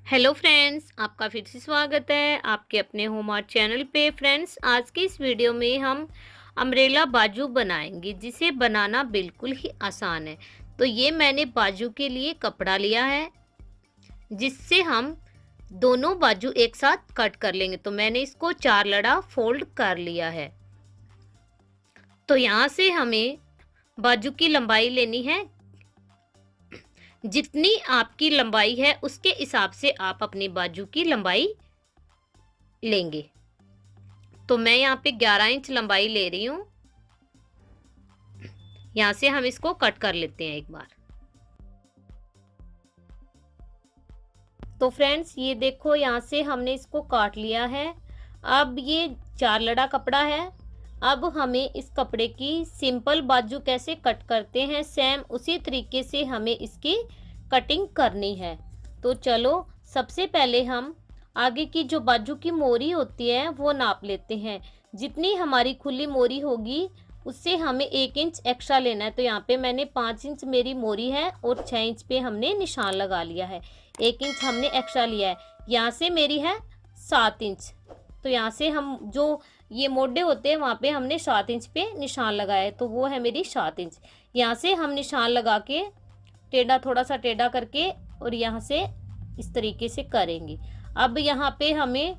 Hello friends, आपका फिर से स्वागत है आपके अपने होम आर्ट चैनल पे। फ्रेंड्स, आज की इस वीडियो में हम अम्ब्रेला बाजू बनाएंगे, जिसे बनाना बिल्कुल ही आसान है। तो ये मैंने बाजू के लिए कपड़ा लिया है, जिससे हम दोनों बाजू एक साथ कट कर लेंगे। तो मैंने इसको 4 लड़ा फोल्ड कर लिया है। तो यहाँ से हमें बाजू की लंबाई लेनी है। जितनी आपकी लंबाई है उसके हिसाब से आप अपनी बाजू की लंबाई लेंगे। तो मैं यहाँ पे 11 इंच लंबाई ले रही हूँ। यहाँ से हम इसको कट कर लेते हैं एक बार। तो फ्रेंड्स, ये देखो, यहाँ से हमने इसको काट लिया है। अब ये 4 लड़ा कपड़ा है। अब हमें इस कपड़े की सिंपल बाजू कैसे कट करते हैं, सेम उसी तरीके से हमें इसकी कटिंग करनी है। तो चलो, सबसे पहले हम आगे की जो बाजू की मोरी होती है वो नाप लेते हैं। जितनी हमारी खुली मोरी होगी उससे हमें 1 इंच एक्स्ट्रा लेना है। तो यहाँ पे मैंने 5 इंच मेरी मोरी है और 6 इंच पे हमने निशान लगा लिया है। 1 इंच हमने एक्स्ट्रा लिया है। यहाँ से मेरी है 7 इंच। तो यहाँ से हम जो ये मोड़े होते हैं वहाँ पे हमने 7 इंच पे निशान लगाया है, तो वो है मेरी 7 इंच। यहाँ से हम निशान लगा के टेढ़ा, थोड़ा सा टेढ़ा करके और यहाँ से इस तरीके से करेंगे। अब यहाँ पे हमें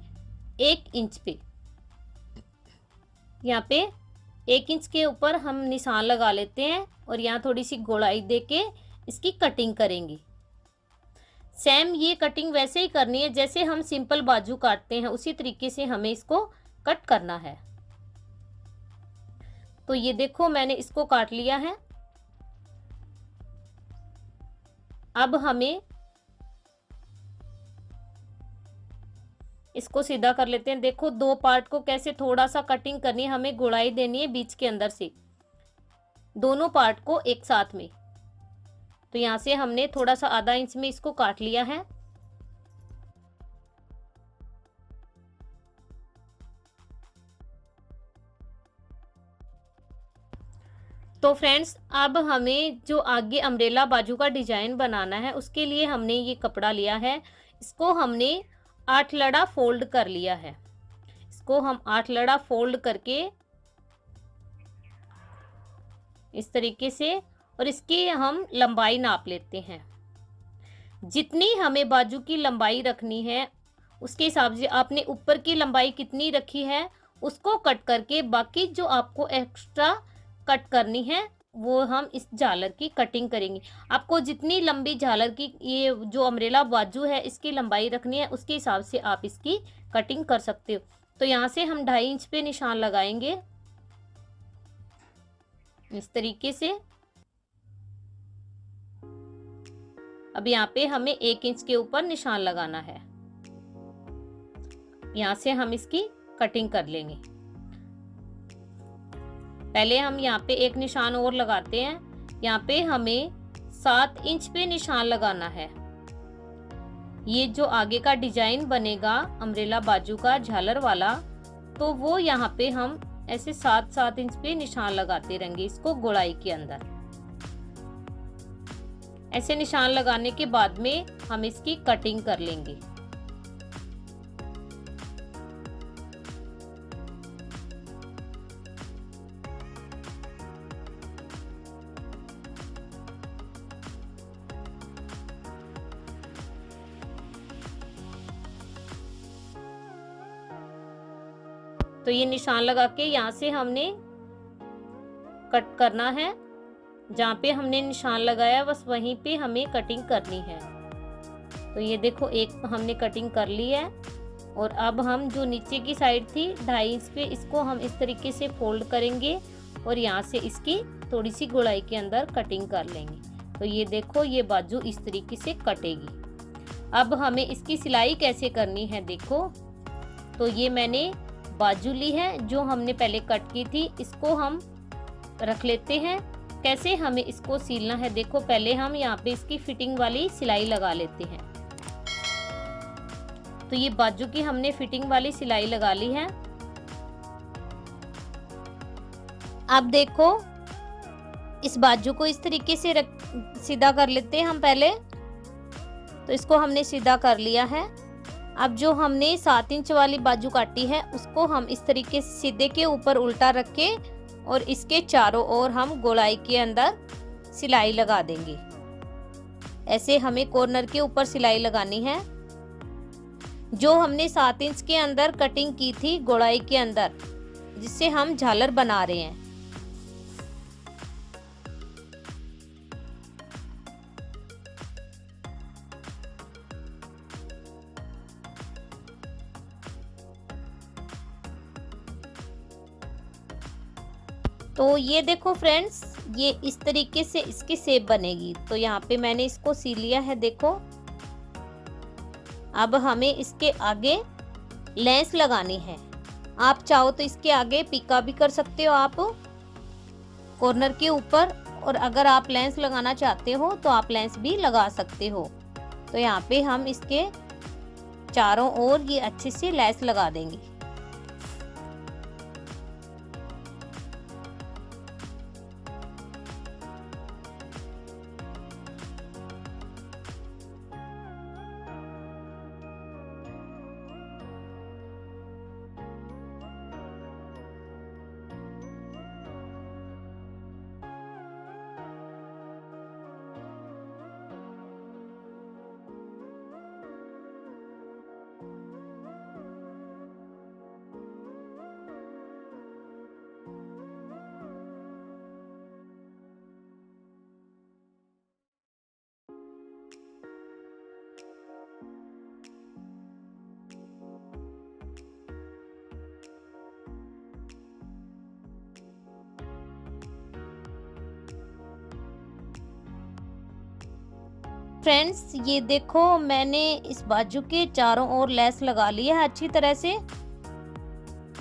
1 इंच पे, यहाँ पे 1 इंच के ऊपर हम निशान लगा लेते हैं और यहाँ थोड़ी सी गोलाई दे के इसकी कटिंग करेंगे। सेम ये कटिंग वैसे ही करनी है जैसे हम सिंपल बाजू काटते हैं, उसी तरीके से हमें इसको कट करना है। तो ये देखो, मैंने इसको काट लिया है। अब हमें इसको सीधा कर लेते हैं। देखो, 2 पार्ट को कैसे थोड़ा सा कटिंग करनी है, हमें गुड़ाई देनी है बीच के अंदर से, दोनों पार्ट को एक साथ में। तो यहाँ से हमने थोड़ा सा आधा इंच में इसको काट लिया है। तो फ्रेंड्स, अब हमें जो आगे अम्ब्रेला बाजू का डिजाइन बनाना है उसके लिए हमने ये कपड़ा लिया है। इसको हमने 8 लड़ा फोल्ड कर लिया है। इसको हम 8 लड़ा फोल्ड करके इस तरीके से, और इसकी हम लंबाई नाप लेते हैं। जितनी हमें बाजू की लंबाई रखनी है उसके हिसाब से आपने ऊपर की लंबाई कितनी रखी है उसको कट करके बाकी जो आपको एक्स्ट्रा कट करनी है वो हम इस झालर की कटिंग करेंगे। आपको जितनी लंबी झालर की ये जो अम्ब्रेला बाजू है इसकी लंबाई रखनी है उसके हिसाब से आप इसकी कटिंग कर सकते हो। तो यहाँ से हम 2.5 इंच पे निशान लगाएंगे इस तरीके से। अब यहाँ पे हमें 1 इंच के ऊपर निशान लगाना है। यहाँ से हम इसकी कटिंग कर लेंगे। पहले हम यहाँ पे एक निशान और लगाते हैं। यहाँ पे हमें 7 इंच पे निशान लगाना है। ये जो आगे का डिजाइन बनेगा अम्ब्रेला बाजू का झालर वाला, तो वो यहाँ पे हम ऐसे 7-7 इंच पे निशान लगाते रहेंगे इसको गोलाई के अंदर। ऐसे निशान लगाने के बाद में हम इसकी कटिंग कर लेंगे। तो ये निशान लगा के यहाँ से हमने कट करना है। जहाँ पे हमने निशान लगाया बस वहीं पे हमें कटिंग करनी है। तो ये देखो, एक हमने कटिंग कर ली है। और अब हम जो नीचे की साइड थी 2.5 इंच पे, इसको हम इस तरीके से फोल्ड करेंगे और यहाँ से इसकी थोड़ी सी गोलाई के अंदर कटिंग कर लेंगे। तो ये देखो, ये बाजू इस तरीके से कटेगी। अब हमें इसकी सिलाई कैसे करनी है देखो। तो ये मैंने बाजू ली है जो हमने पहले कट की थी, इसको हम रख लेते हैं। कैसे हमें इसको सीलना है देखो, पहले हम यहाँ पे इसकी फिटिंग वाली सिलाई लगा लेते हैं। तो ये बाजू की हमने फिटिंग वाली सिलाई लगा ली है। अब देखो, इस बाजू को इस तरीके से सीधा कर लेते हैं हम पहले। तो इसको हमने सीधा कर लिया है। अब जो हमने 7 इंच वाली बाजू काटी है उसको हम इस तरीके से सीधे के ऊपर उल्टा रख के और इसके चारों ओर हम गोलाई के अंदर सिलाई लगा देंगे। ऐसे हमें कॉर्नर के ऊपर सिलाई लगानी है। जो हमने 7 इंच के अंदर कटिंग की थी गोलाई के अंदर, जिससे हम झालर बना रहे हैं। तो ये देखो फ्रेंड्स, ये इस तरीके से इसकी शेप बनेगी। तो यहाँ पे मैंने इसको सी लिया है, देखो। अब हमें इसके आगे लेस लगानी है। आप चाहो तो इसके आगे पिका भी कर सकते हो आप कॉर्नर के ऊपर, और अगर आप लेंस लगाना चाहते हो तो आप लेंस भी लगा सकते हो। तो यहाँ पे हम इसके चारों ओर ये अच्छे से लेस लगा देंगे। फ्रेंड्स, ये देखो मैंने इस बाजू के चारों ओर लेस लगा लिया है अच्छी तरह से।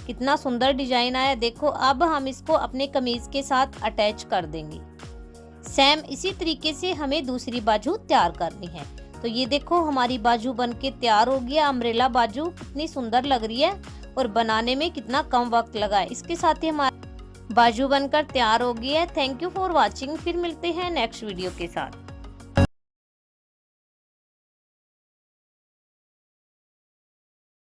कितना सुंदर डिजाइन आया, देखो। अब हम इसको अपने कमीज के साथ अटैच कर देंगे। सेम इसी तरीके से हमें दूसरी बाजू तैयार करनी है। तो ये देखो हमारी बाजू बनके तैयार हो गया। अम्ब्रेला बाजू कितनी सुंदर लग रही है और बनाने में कितना कम वक्त लगा है। इसके साथ ही हमारी बाजू बनकर तैयार हो गई है। Thank you for watching. फिर मिलते हैं नेक्स्ट वीडियो के साथ।